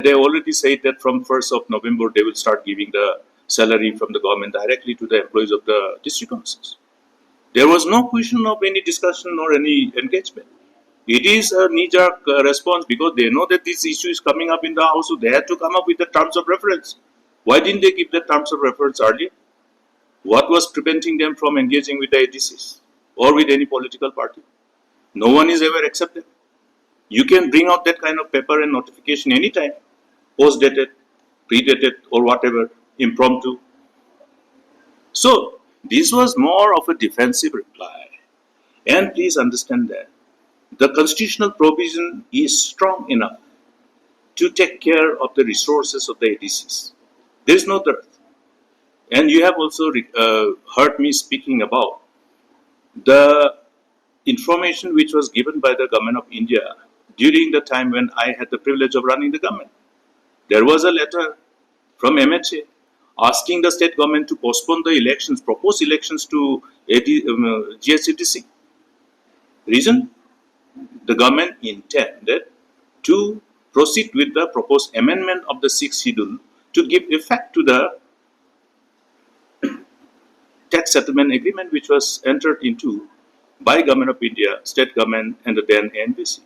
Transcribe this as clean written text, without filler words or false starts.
They already said that from 1st of November, they will start giving the salary from the government directly to the employees of the district councils. There was no question of any discussion or any engagement. It is a knee-jerk response because they know that this issue is coming up in the House, so they had to come up with the terms of reference. Why didn't they give the terms of reference earlier? What was preventing them from engaging with the ADCs or with any political party? No one is ever accepted. You can bring out that kind of paper and notification anytime, post-dated, pre-dated, or whatever, impromptu. So, this was more of a defensive reply. And please understand that the constitutional provision is strong enough to take care of the resources of the ADCs. There is no dearth. And you have also heard me speaking about the information which was given by the government of India during the time when I had the privilege of running the government. There was a letter from MHA asking the state government to postpone the elections, proposed elections to GSCTC. Reason? The government intended to proceed with the proposed amendment of the 6th schedule to give effect to the tax settlement agreement which was entered into by Government of India, state government and the then NBC.